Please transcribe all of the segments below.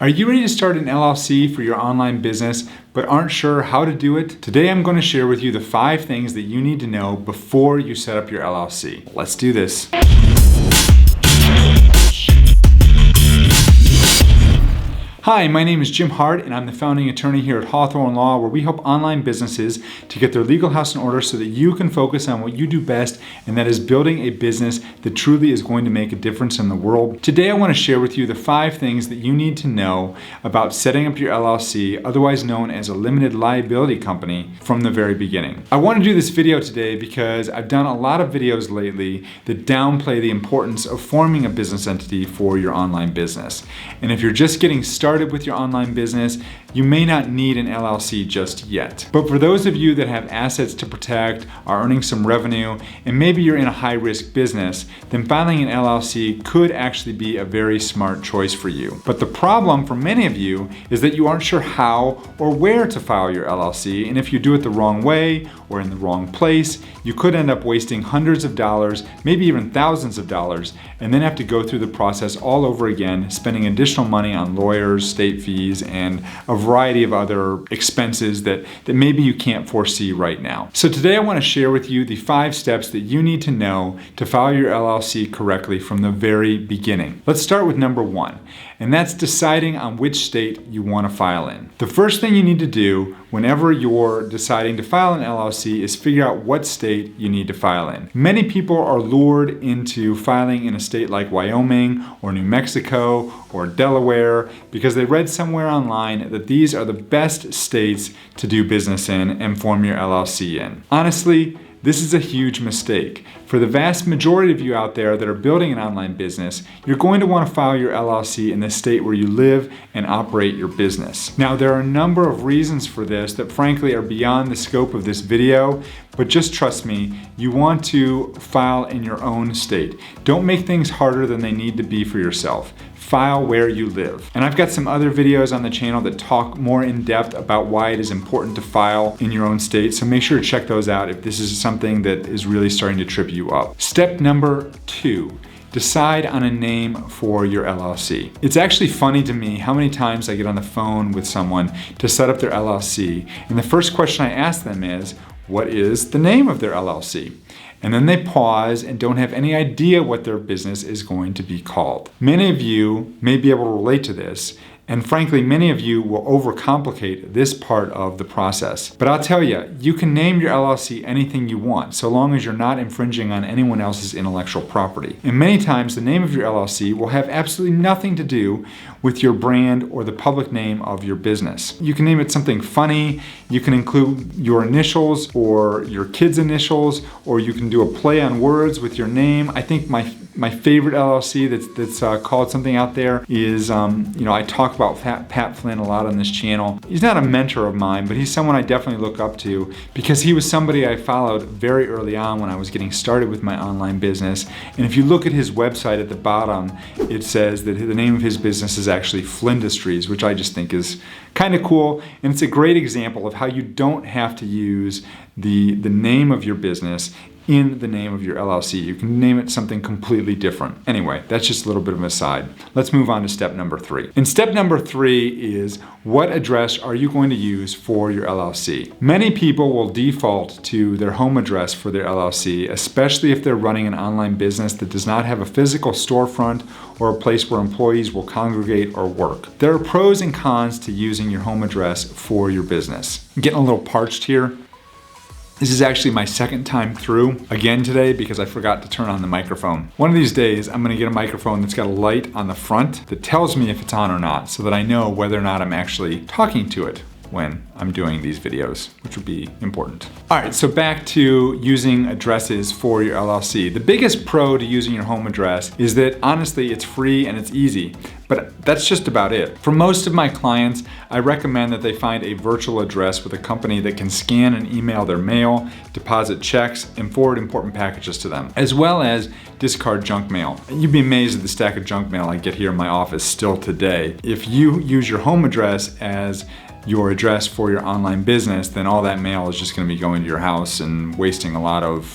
Are you ready to start an LLC for your online business but aren't sure how to do it? Today I'm going to share with you the 5 things that you need to know before you set up your LLC. Let's do this. Hi, my name is Jim Hart and I'm the founding attorney here at Hawthorn Law, where we help online businesses to get their legal house in order so that you can focus on what you do best, and that is building a business that truly is going to make a difference in the world. Today I want to share with you the 5 things that you need to know about setting up your LLC, otherwise known as a limited liability company, from the very beginning. I want to do this video today because I've done a lot of videos lately that downplay the importance of forming a business entity for your online business. And if you're just getting started with your online business, you may not need an LLC just yet. But for those of you that have assets to protect, are earning some revenue, and maybe you're in a high-risk business, then filing an LLC could actually be a very smart choice for you. But the problem for many of you is that you aren't sure how or where to file your LLC, and if you do it the wrong way or in the wrong place, you could end up wasting hundreds of dollars, maybe even thousands of dollars, and then have to go through the process all over again, spending additional money on lawyers, state fees, and a variety of other expenses that maybe you can't foresee right now. So today I want to share with you the 5 steps that you need to know to file your LLC correctly from the very beginning. Let's start with number 1, and that's deciding on which state you want to file in. The first thing you need to do whenever you're deciding to file an LLC is figure out what state you need to file in. Many people are lured into filing in a state like Wyoming or New Mexico or Delaware because they read somewhere online that these are the best states to do business in and form your LLC in. Honestly, this is a huge mistake. For the vast majority of you out there that are building an online business, you're going to want to file your LLC in the state where you live and operate your business. Now, there are a number of reasons for this that frankly are beyond the scope of this video, but just trust me, you want to file in your own state. Don't make things harder than they need to be for yourself. File where you live. And I've got some other videos on the channel that talk more in depth about why it is important to file in your own state, so make sure to check those out if this is something that is really starting to trip you up. Step number 2. Decide on a name for your LLC. It's actually funny to me how many times I get on the phone with someone to set up their LLC, and the first question I ask them is, what is the name of their LLC? And then they pause and don't have any idea what their business is going to be called. Many of you may be able to relate to this, and frankly, many of you will overcomplicate this part of the process. But I'll tell you, you can name your LLC anything you want, so long as you're not infringing on anyone else's intellectual property. And many times, the name of your LLC will have absolutely nothing to do with your brand or the public name of your business. You can name it something funny, you can include your initials or your kids' initials, or you can do a play on words with your name. I think my favorite LLC that's called something out there is, I talk about Pat Flynn a lot on this channel. He's not a mentor of mine, but he's someone I definitely look up to because he was somebody I followed very early on when I was getting started with my online business. And if you look at his website at the bottom, it says that the name of his business is actually Flindustries, which I just think is kind of cool. And it's a great example of how you don't have to use the name of your business in the name of your LLC. You can name it something completely different. Anyway, that's just a little bit of an aside. Let's move on to step number 3. And step number 3 is, what address are you going to use for your LLC? Many people will default to their home address for their LLC, especially if they're running an online business that does not have a physical storefront or a place where employees will congregate or work. There are pros and cons to using your home address for your business. I'm getting a little parched here. This is actually my second time through again today because I forgot to turn on the microphone. One of these days, I'm gonna get a microphone that's got a light on the front that tells me if it's on or not, so that I know whether or not I'm actually talking to it when I'm doing these videos, which would be important. All right, so back to using addresses for your LLC. The biggest pro to using your home address is that honestly, it's free and it's easy, but that's just about it. For most of my clients, I recommend that they find a virtual address with a company that can scan and email their mail, deposit checks, and forward important packages to them, as well as discard junk mail. You'd be amazed at the stack of junk mail I get here in my office still today. If you use your home address as your address for your online business, then all that mail is just going to be going to your house and wasting a lot of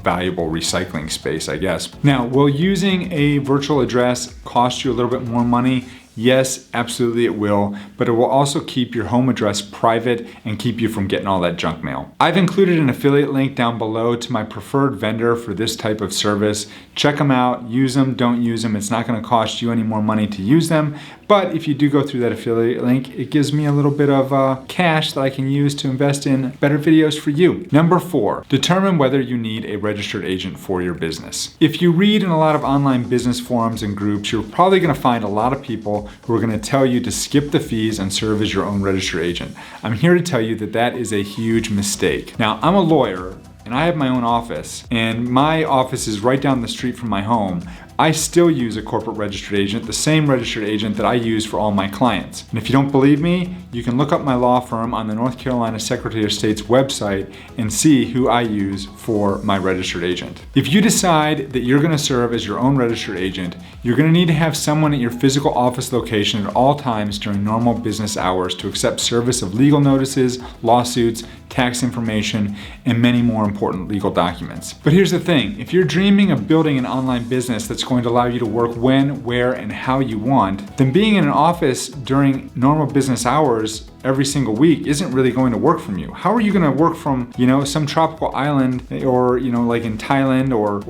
valuable recycling space, I guess. Now, will using a virtual address cost you a little bit more money? Yes, absolutely it will, but it will also keep your home address private and keep you from getting all that junk mail. I've included an affiliate link down below to my preferred vendor for this type of service. Check them out, use them, don't use them. It's not going to cost you any more money to use them, but if you do go through that affiliate link, it gives me a little bit of cash that I can use to invest in better videos for you. Number 4, determine whether you need a registered agent for your business. If you read in a lot of online business forums and groups, you're probably going to find a lot of people who are going to tell you to skip the fees and serve as your own registered agent. I'm here to tell you that that is a huge mistake. Now, I'm a lawyer and I have my own office, and my office is right down the street from my home. I still use a corporate registered agent, the same registered agent that I use for all my clients. And if you don't believe me, you can look up my law firm on the North Carolina Secretary of State's website and see who I use for my registered agent. If you decide that you're going to serve as your own registered agent, you're going to need to have someone at your physical office location at all times during normal business hours to accept service of legal notices, lawsuits, tax information, and many more important legal documents. But here's the thing, if you're dreaming of building an online business that's going to allow you to work when, where, and how you want, then being in an office during normal business hours every single week isn't really going to work from you. How are you going to work from, some tropical island or, like in Thailand or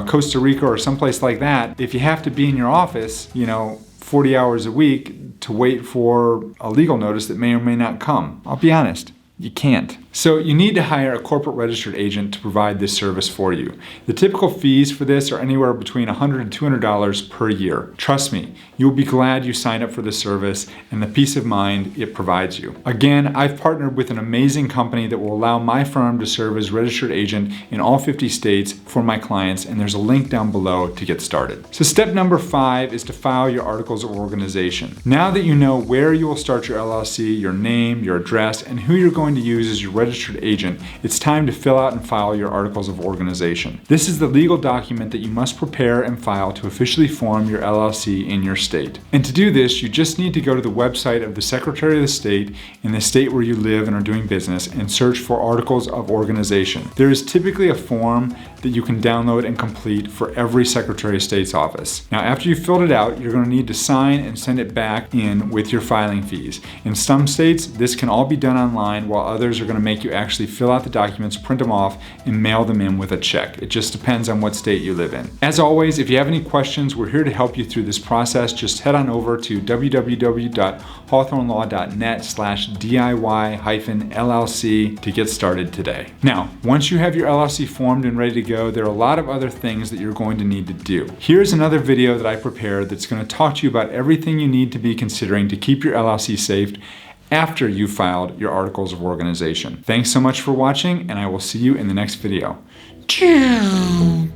Costa Rica or someplace like that if you have to be in your office, 40 hours a week to wait for a legal notice that may or may not come? I'll be honest. You can't. So you need to hire a corporate registered agent to provide this service for you. The typical fees for this are anywhere between $100 and $200 per year. Trust me, you'll be glad you signed up for this service and the peace of mind it provides you. Again, I've partnered with an amazing company that will allow my firm to serve as registered agent in all 50 states for my clients, and there's a link down below to get started. So step number 5 is to file your articles of organization. Now that you know where you will start your LLC, your name, your address, and who you're going to use as your registered agent, it's time to fill out and file your articles of organization. This is the legal document that you must prepare and file to officially form your LLC in your state. And to do this, you just need to go to the website of the Secretary of the State in the state where you live and are doing business and search for articles of organization. There is typically a form that you can download and complete for every Secretary of State's office. Now, after you've filled it out, you're going to need to sign and send it back in with your filing fees. In some states, this can all be done online, while others are going to make you actually fill out the documents, print them off, and mail them in with a check. It just depends on what state you live in. As always, if you have any questions, we're here to help you through this process. Just head on over to www.hawthornlaw.net/DIY-LLC to get started today. Now, once you have your LLC formed and ready to go, there are a lot of other things that you're going to need to do. Here's another video that I prepared that's going to talk to you about everything you need to be considering to keep your LLC safe after you've filed your articles of organization. Thanks so much for watching, and I will see you in the next video. Ciao.